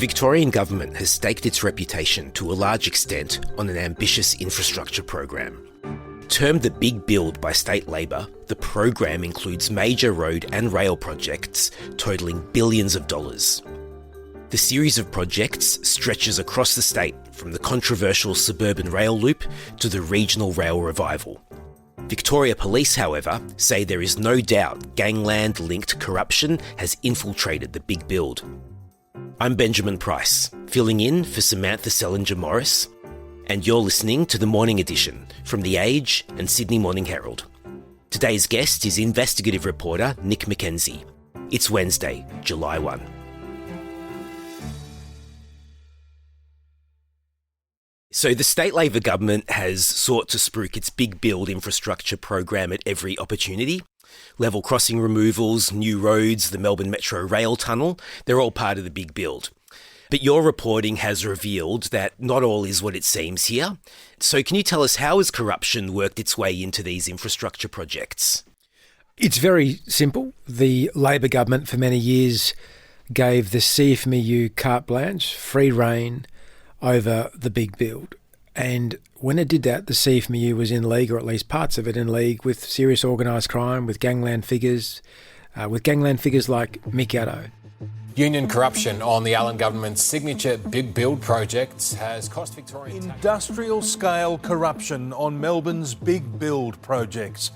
Victorian government has staked its reputation to a large extent on an ambitious infrastructure program. Termed the Big Build by state Labor, the program includes major road and rail projects totalling billions of dollars. The series of projects stretches across the state from the controversial suburban rail loop to the regional rail revival. Victoria Police, however, say there is no doubt gangland-linked corruption has infiltrated the Big Build. I'm Benjamin Preiss, filling in for Samantha Selinger-Morris, and you're listening to the Morning Edition from The Age and Sydney Morning Herald. Today's guest is investigative reporter Nick McKenzie. It's Wednesday, July 1. So the state Labor government has sought to spruik its Big Build infrastructure program at every opportunity. Level crossing removals, new roads, the Melbourne Metro Rail Tunnel, they're all part of the Big Build. But your reporting has revealed that not all is what it seems here. So can you tell us, how has corruption worked its way into these infrastructure projects? It's very simple. The Labor government for many years gave the CFMEU carte blanche, free rein over the Big Build. And when it did that, the CFMEU was in league, or at least parts of it in league, with serious organised crime, with gangland figures like Mick Gatto. Union corruption on the Allen government's signature Big Build projects has cost Victorian industrial-scale corruption on Melbourne's Big Build projects.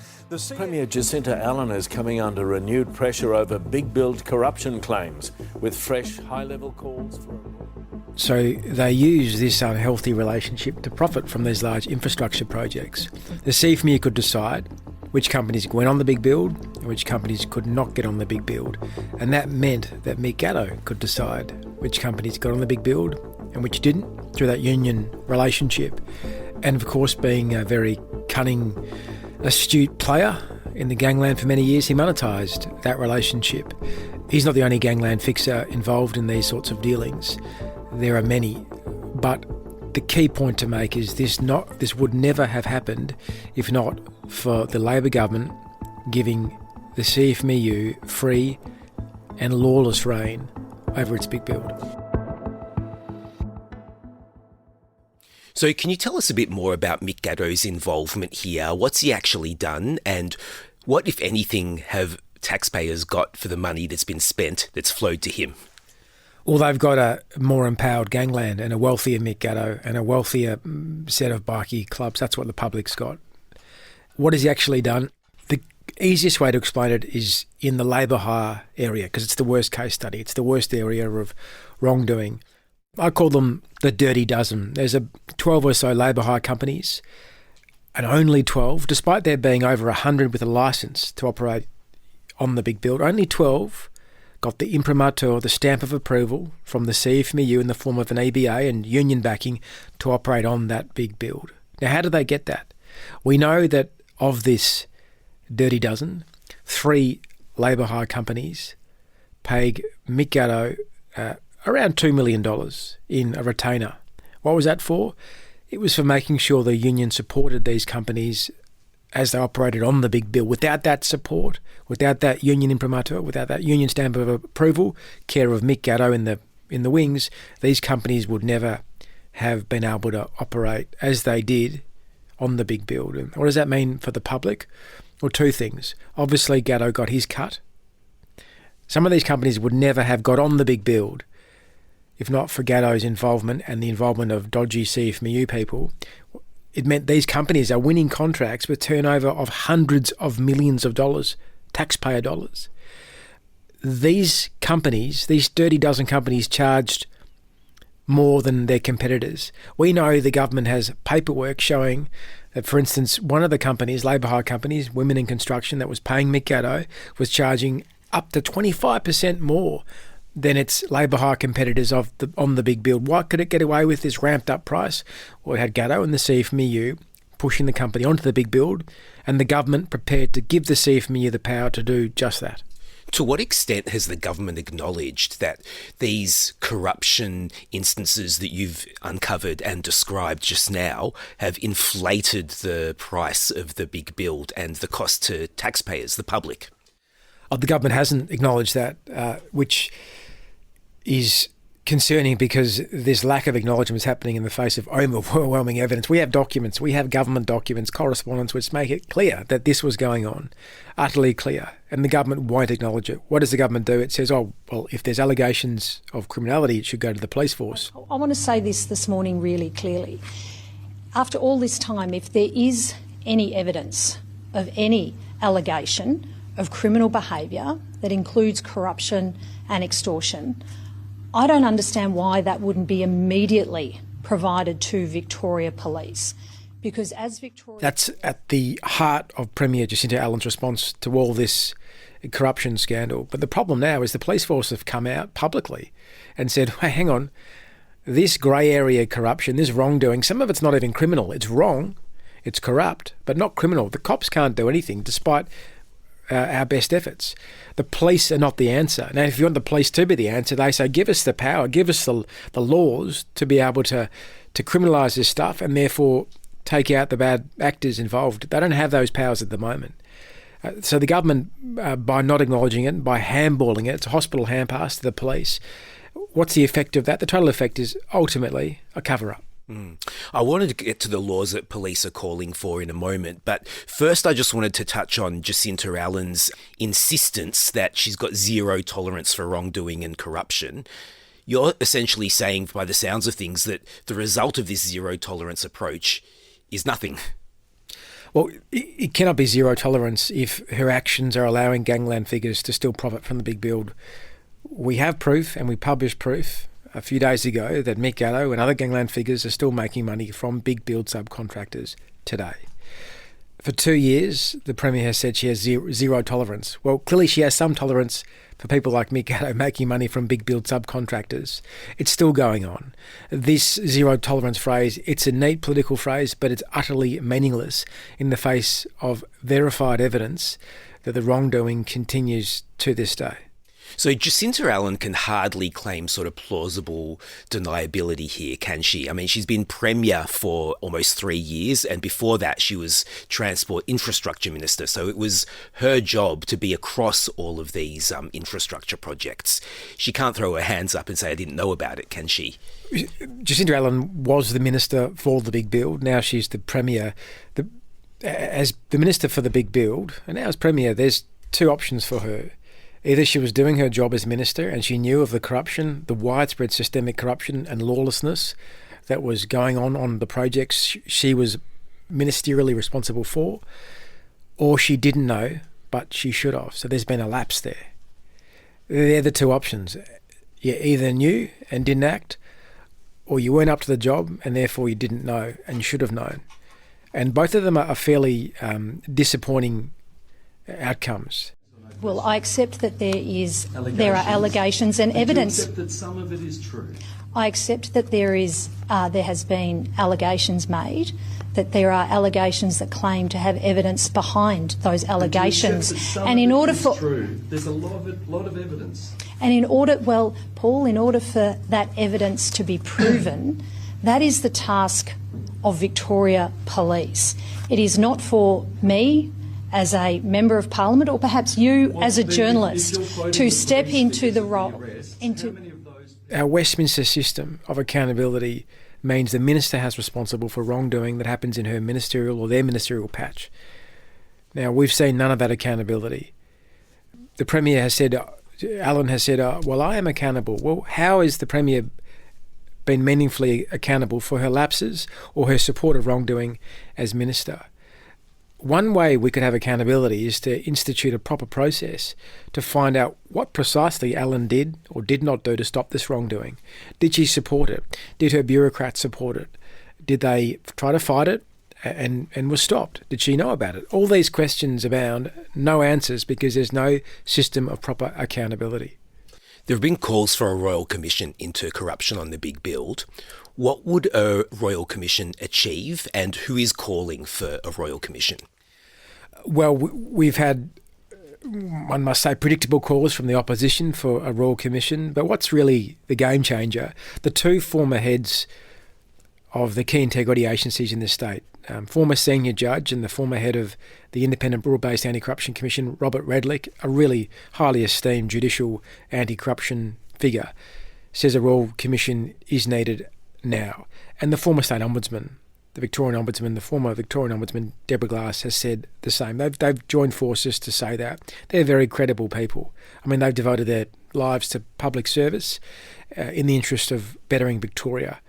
Premier Jacinta Allen is coming under renewed pressure over Big Build corruption claims, with fresh high-level calls for... So they use this unhealthy relationship to profit from these large infrastructure projects. The CFMEU could decide which companies went on the Big Build and which companies could not get on the Big Build. And that meant that Mick Gatto could decide which companies got on the Big Build and which didn't, through that union relationship. And of course, being a very cunning, astute player in the gangland for many years, he monetised that relationship. He's not the only gangland fixer involved in these sorts of dealings. There are many, but the key point to make is this would never have happened if not for the Labor government giving the CFMEU free and lawless rein over its Big Build. So can you tell us a bit more about Mick Gatto's involvement here? What's he actually done, and what, if anything, have taxpayers got for the money that's been spent that's flowed to him? Well, they've got a more empowered gangland and a wealthier Mick Gatto and a wealthier set of bikie clubs. That's what the public's got. What has he actually done? The easiest way to explain it is in the labour hire area, because it's the worst case study. It's the worst area of wrongdoing. I call them the dirty dozen. There's 12 or so labour hire companies, and only 12, despite there being over 100 with a licence to operate on the Big Build, only 12 got the imprimatur, the stamp of approval from the CFMEU in the form of an EBA and union backing to operate on that Big Build. Now, how do they get that? We know that of this dirty dozen, 3 labour hire companies paid Mick Gatto around $2 million in a retainer. What was that for? It was for making sure the union supported these companies as they operated on the Big Build. Without that support, without that union imprimatur, without that union stamp of approval, care of Mick Gatto in the wings, these companies would never have been able to operate as they did on the Big Build. And what does that mean for the public? Well, 2 things. Obviously, Gatto got his cut. Some of these companies would never have got on the Big Build if not for Gatto's involvement and the involvement of dodgy CFMEU people. It meant these companies are winning contracts with turnover of hundreds of millions of dollars, taxpayer dollars. These companies, these dirty dozen companies, charged more than their competitors. We know the government has paperwork showing that, for instance, one of the companies, labour hire companies, Women in Construction, that was paying Mick Gatto, was charging up to 25% more than its labour hire competitors on the Big Build. Why could it get away with this ramped up price? Well, it had Gatto and the CFMEU pushing the company onto the Big Build, and the government prepared to give the CFMEU the power to do just that. To what extent has the government acknowledged that these corruption instances that you've uncovered and described just now have inflated the price of the Big Build and the cost to taxpayers, the public? The government hasn't acknowledged that, which is concerning because this lack of acknowledgement is happening in the face of overwhelming evidence. We have documents, we have government documents, correspondence, which make it clear that this was going on, utterly clear, and the government won't acknowledge it. What does the government do? It says, oh, well, if there's allegations of criminality, it should go to the police force. I want to say this morning really clearly. After all this time, if there is any evidence of any allegation of criminal behaviour that includes corruption and extortion, I don't understand why that wouldn't be immediately provided to Victoria Police. Because as Victoria... That's at the heart of Premier Jacinta Allen's response to all this corruption scandal. But the problem now is the police force have come out publicly and said, hey, hang on, this grey area corruption, this wrongdoing, some of it's not even criminal. It's wrong, it's corrupt, but not criminal. The cops can't do anything despite our best efforts. The police are not the answer. Now, if you want the police to be the answer, they say, give us the power, give us the laws to be able to criminalise this stuff and therefore take out the bad actors involved. They don't have those powers at the moment. So the government, by not acknowledging it, by handballing it, it's a hospital hand pass to the police. What's the effect of that? The total effect is ultimately a cover-up. I wanted to get to the laws that police are calling for in a moment, but first I just wanted to touch on Jacinta Allen's insistence that she's got zero tolerance for wrongdoing and corruption. You're essentially saying, by the sounds of things, that the result of this zero tolerance approach is nothing. Well, it cannot be zero tolerance if her actions are allowing gangland figures to still profit from the big build. We have proof, and we published proof a few days ago, that Mick Gatto and other gangland figures are still making money from big build subcontractors today. For 2 years, the Premier has said she has zero tolerance. Well, clearly she has some tolerance for people like Mick Gatto making money from big build subcontractors. It's still going on. This zero tolerance phrase, it's a neat political phrase, but it's utterly meaningless in the face of verified evidence that the wrongdoing continues to this day. So Jacinta Allen can hardly claim sort of plausible deniability here, can she? I mean, she's been Premier for almost 3 years, and before that she was Transport Infrastructure Minister. So it was her job to be across all of these infrastructure projects. She can't throw her hands up and say, I didn't know about it, can she? Jacinta Allen was the Minister for the Big Build. Now she's the Premier. As the Minister for the Big Build, and now as Premier, there's two options for her. Either she was doing her job as minister and she knew of the corruption, the widespread systemic corruption and lawlessness that was going on the projects she was ministerially responsible for, or she didn't know, but she should have. So there's been a lapse there. They're the two options. You either knew and didn't act, or you weren't up to the job and therefore you didn't know and should have known. And both of them are fairly disappointing outcomes. Well, I accept that there are allegations and evidence. Do you accept that some of it is true? I accept that there has been allegations made, that there are allegations that claim to have evidence behind those allegations. And in order for true, there's a lot of evidence. And in order for that evidence to be proven, that is the task of Victoria Police. It is not for me as a Member of Parliament, or perhaps you as a journalist, to step into the role. Our Westminster system of accountability means the minister has responsible for wrongdoing that happens in her ministerial or their ministerial patch. Now, we've seen none of that accountability. The Premier has said, Allen has said, well, I am accountable. Well, how is the Premier been meaningfully accountable for her lapses or her support of wrongdoing as minister? One way we could have accountability is to institute a proper process to find out what precisely Allen did or did not do to stop this wrongdoing. Did she support it? Did her bureaucrats support it? Did they try to fight it and was stopped? Did she know about it? All these questions abound, no answers because there's no system of proper accountability. There have been calls for a royal commission into corruption on the big build. What would a royal commission achieve, and who is calling for a royal commission? Well, we've had, one must say, predictable calls from the opposition for a royal commission, but what's really the game changer, the two former heads of the key integrity agencies in the state, former senior judge and the former head of the Independent Broad-Based Anti-Corruption Commission, Robert Redlich, a really highly esteemed judicial anti-corruption figure, says a Royal Commission is needed now. And the former State Ombudsman, the Victorian Ombudsman, the former Victorian Ombudsman, Deborah Glass, has said the same. They've joined forces to say that. They're very credible people. I mean, they've devoted their lives to public service in the interest of bettering Victoria.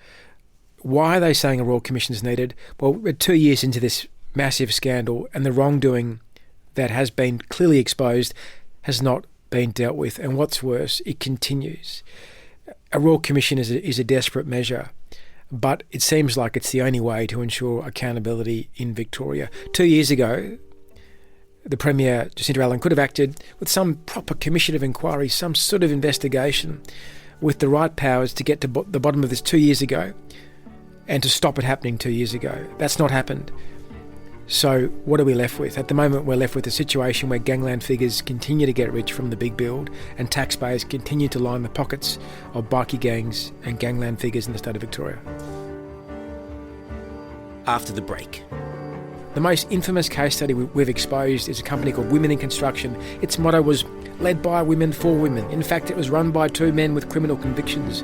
Why are they saying a Royal Commission is needed? Well, we're 2 years into this massive scandal, and the wrongdoing that has been clearly exposed has not been dealt with. And what's worse, it continues. A Royal Commission is a desperate measure, but it seems like it's the only way to ensure accountability in Victoria. 2 years ago, the Premier, Jacinta Allen, could have acted with some proper commission of inquiry, some sort of investigation, with the right powers to get to the bottom of this 2 years ago and to stop it happening 2 years ago. That's not happened. So what are we left with? At the moment, we're left with a situation where gangland figures continue to get rich from the big build, and taxpayers continue to line the pockets of bikie gangs and gangland figures in the state of Victoria. After the break. The most infamous case study we've exposed is a company called Women in Construction. Its motto was led by women for women. In fact, it was run by two men with criminal convictions.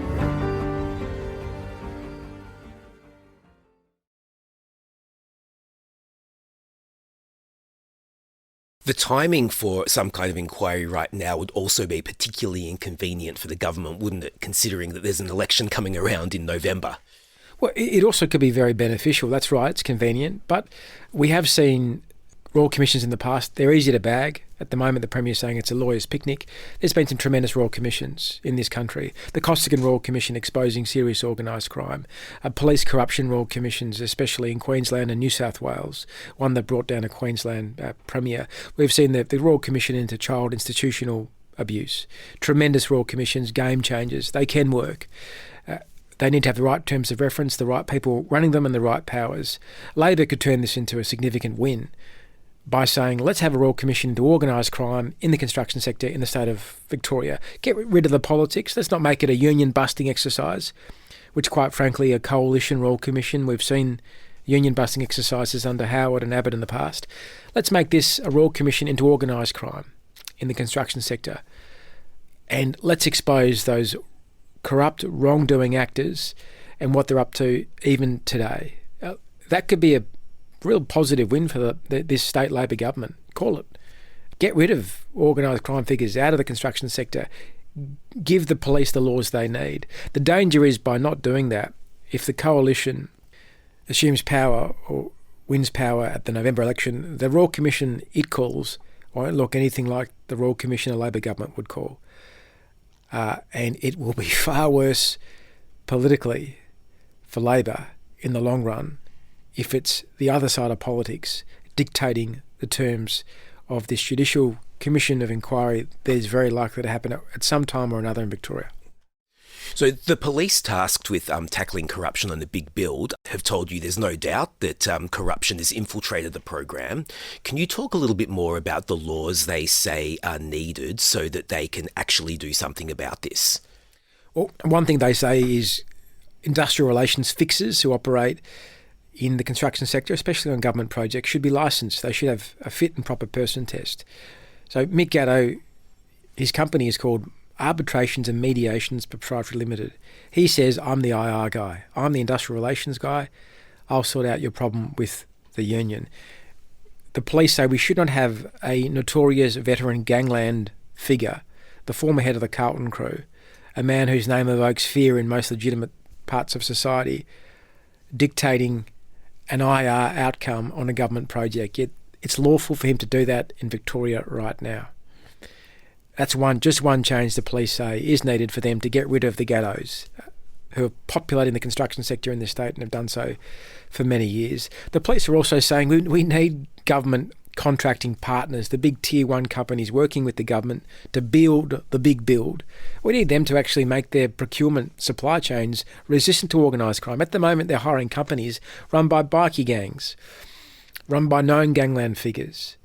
The timing for some kind of inquiry right now would also be particularly inconvenient for the government, wouldn't it, considering that there's an election coming around in November? Well, it also could be very beneficial. That's right, it's convenient. But we have seen Royal Commissions in the past. They're easy to bag. At the moment, the Premier's saying it's a lawyer's picnic. There's been some tremendous Royal Commissions in this country. The Costigan Royal Commission exposing serious organised crime. Police corruption Royal Commissions, especially in Queensland and New South Wales, one that brought down a Queensland Premier. We've seen the Royal Commission into child institutional abuse. Tremendous Royal Commissions, game changers. They can work. They need to have the right terms of reference, the right people running them and the right powers. Labor could turn this into a significant win by saying, let's have a Royal Commission into organised crime in the construction sector in the state of Victoria. Get rid of the politics. Let's not make it a union-busting exercise, which quite frankly, a coalition Royal Commission. We've seen union-busting exercises under Howard and Abbott in the past. Let's make this a Royal Commission into organised crime in the construction sector. And let's expose those corrupt, wrongdoing actors and what they're up to even today. That could be a real positive win for this state Labor government. Call it. Get rid of organised crime figures out of the construction sector. Give the police the laws they need. The danger is by not doing that, if the coalition assumes power or wins power at the November election, the Royal Commission it calls won't look anything like the Royal Commission a Labor government would call. And it will be far worse politically for Labor in the long run if it's the other side of politics dictating the terms of this judicial commission of inquiry that is very likely to happen at some time or another in Victoria. So the police tasked with tackling corruption on the big build have told you there's no doubt that corruption has infiltrated the program. Can you talk a little bit more about the laws they say are needed so that they can actually do something about this? Well, one thing they say is industrial relations fixers who operate in the construction sector, especially on government projects, should be licensed. They should have a fit and proper person test. So Mick Gatto, his company is called Arbitrations and Mediations Proprietary Limited. He says, I'm the IR guy. I'm the industrial relations guy. I'll sort out your problem with the union. The police say we should not have a notorious veteran gangland figure, the former head of the Carlton crew, a man whose name evokes fear in most legitimate parts of society, dictating an IR outcome on a government project. Yet it's lawful for him to do that in Victoria right now. That's just one change the police say is needed for them to get rid of the Gattos who are populating the construction sector in this state and have done so for many years. The police are also saying we need government contracting partners, the big tier one companies working with the government to build the big build. We need them to actually make their procurement supply chains resistant to organised crime. At the moment, they're hiring companies run by bikie gangs, run by known gangland figures.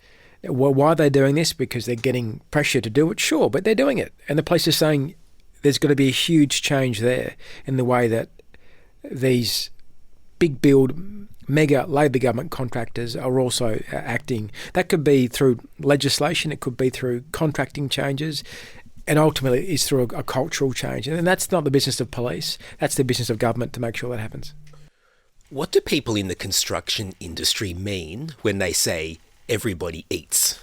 Well, why are they doing this? Because they're getting pressure to do it? Sure, but they're doing it. And the police are saying there's got to be a huge change there in the way that these big build mega Labor government contractors are also acting. That could be through legislation, it could be through contracting changes, And ultimately it's through a cultural change. And that's not the business of police. That's the business of government to make sure that happens. What do people in the construction industry mean when they say everybody eats?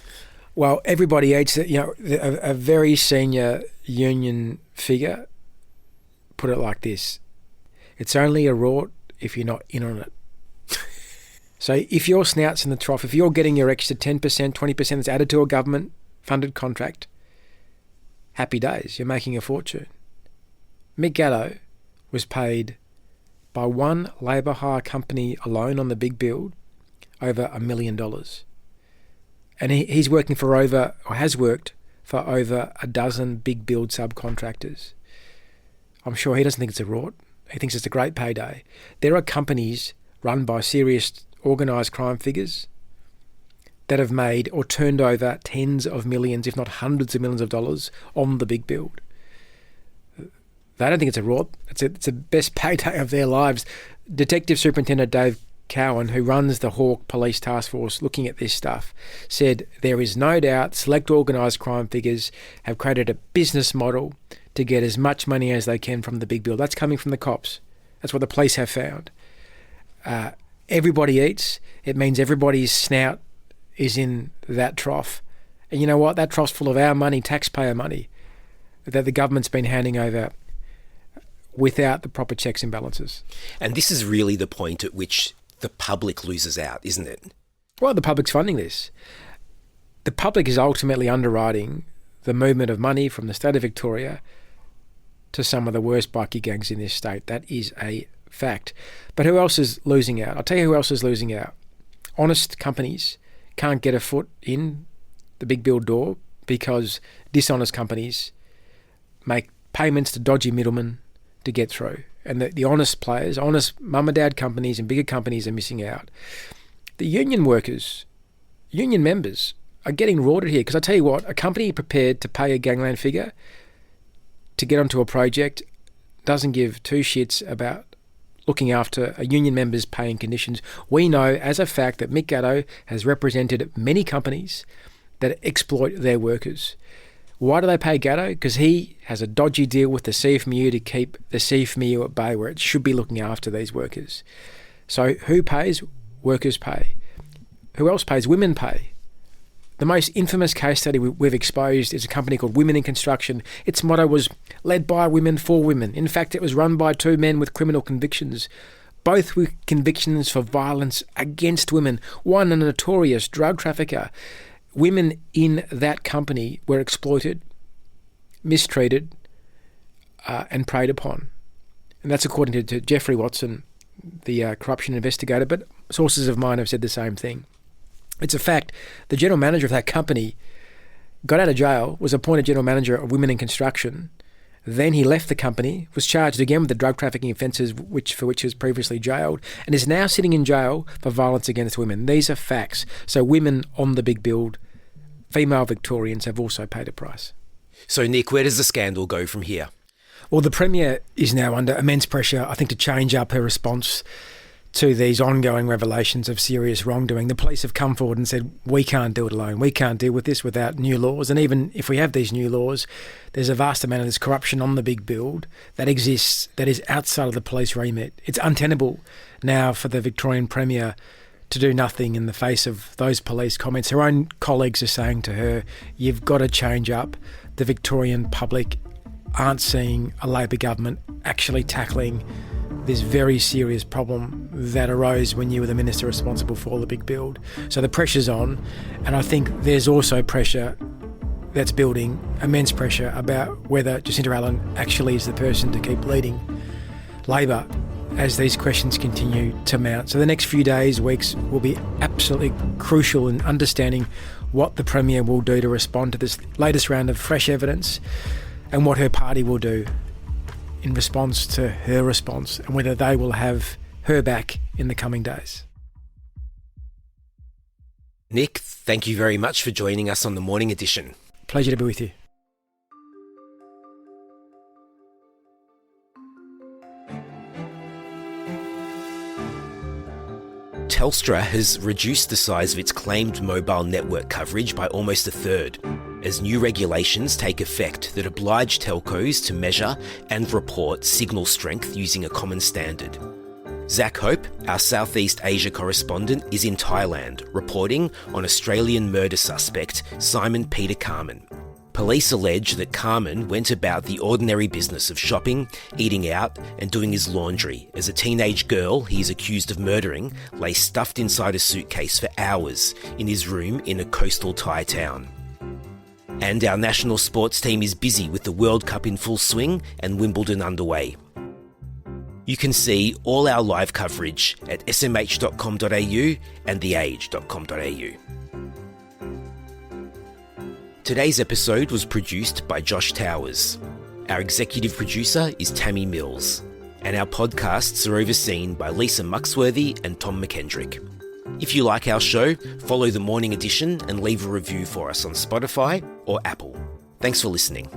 Well, everybody eats it. A very senior union figure put it like this: it's only a rort if you're not in on it. So if your snout's in the trough, if you're getting your extra 10%, 20% that's added to a government-funded contract, happy days, you're making a fortune. Mick Gatto was paid by one labour hire company alone on the big build over $1 million. And he's working for has worked for over a dozen big build subcontractors. I'm sure he doesn't think it's a rort. He thinks it's a great payday. There are companies run by serious organised crime figures that have made or turned over tens of millions, if not hundreds of millions of dollars on the big build. They don't think it's a rort. It's the best payday of their lives. Detective Superintendent Dave Cowan, who runs the Hawke Police Task Force looking at this stuff, said there is no doubt select organised crime figures have created a business model to get as much money as they can from the big build. That's coming from the cops. That's what the police have found. Everybody eats. It means everybody's snout is in that trough. And you know what? That trough's full of our money, taxpayer money, that the government's been handing over without the proper checks and balances. And this is really the point at which the public loses out, isn't it? Well, the public's funding this. The public is ultimately underwriting the movement of money from the state of Victoria to some of the worst bikie gangs in this state. That is a fact. But who else is losing out? I'll tell you who else is losing out. Honest companies can't get a foot in the big build door because dishonest companies make payments to dodgy middlemen to get through. And the honest players, honest mum and dad companies and bigger companies are missing out. The union workers, union members are getting rorted here because I tell you what, a company prepared to pay a gangland figure to get onto a project doesn't give two shits about looking after a union member's pay and conditions. We know as a fact that Mick Gatto has represented many companies that exploit their workers. Why do they pay Gatto? Because he has a dodgy deal with the CFMU to keep the CFMU at bay where it should be looking after these workers. So who pays? Workers pay. Who else pays? Women pay. The most infamous case study we've exposed is a company called Women in Construction. Its motto was led by women for women. In fact, it was run by two men with criminal convictions, both with convictions for violence against women. One, a notorious drug trafficker. Women in that company were exploited, mistreated, and preyed upon. And that's according to Jeffrey Watson, the corruption investigator, but sources of mine have said the same thing. It's a fact. The general manager of that company got out of jail, was appointed general manager of Women in Construction. Then he left the company, was charged again with the drug trafficking offences for which he was previously jailed, and is now sitting in jail for violence against women. These are facts. So women on the big build, female Victorians, have also paid a price. So Nick, where does the scandal go from here? Well, the Premier is now under immense pressure, I think, to change up her response to these ongoing revelations of serious wrongdoing. The police have come forward and said, we can't do it alone. We can't deal with this without new laws. And even if we have these new laws, there's a vast amount of this corruption on the big build that exists that is outside of the police remit. It's untenable now for the Victorian Premier to do nothing in the face of those police comments. Her own colleagues are saying to her, you've got to change up. The Victorian public aren't seeing a Labor government actually tackling this very serious problem that arose when you were the minister responsible for all the big build. So the pressure's on, and I think there's also pressure that's building, immense pressure about whether Jacinta Allen actually is the person to keep leading Labor as these questions continue to mount. So the next few days, weeks will be absolutely crucial in understanding what the Premier will do to respond to this latest round of fresh evidence and what her party will do in response to her response, and whether they will have her back in the coming days. Nick, thank you very much for joining us on the Morning Edition. Pleasure to be with you. Telstra has reduced the size of its claimed mobile network coverage by almost a third. as new regulations take effect that oblige telcos to measure and report signal strength using a common standard. Zach Hope, our Southeast Asia correspondent, is in Thailand reporting on Australian murder suspect Simon Peter Carman. Police allege that Carman went about the ordinary business of shopping, eating out and doing his laundry as a teenage girl he is accused of murdering lay stuffed inside a suitcase for hours in his room in a coastal Thai town. And our national sports team is busy with the World Cup in full swing and Wimbledon underway. You can see all our live coverage at smh.com.au and theage.com.au. Today's episode was produced by Josh Towers. Our executive producer is Tammy Mills. And our podcasts are overseen by Lisa Muxworthy and Tom McKendrick. If you like our show, follow The Morning Edition and leave a review for us on Spotify or Apple. Thanks for listening.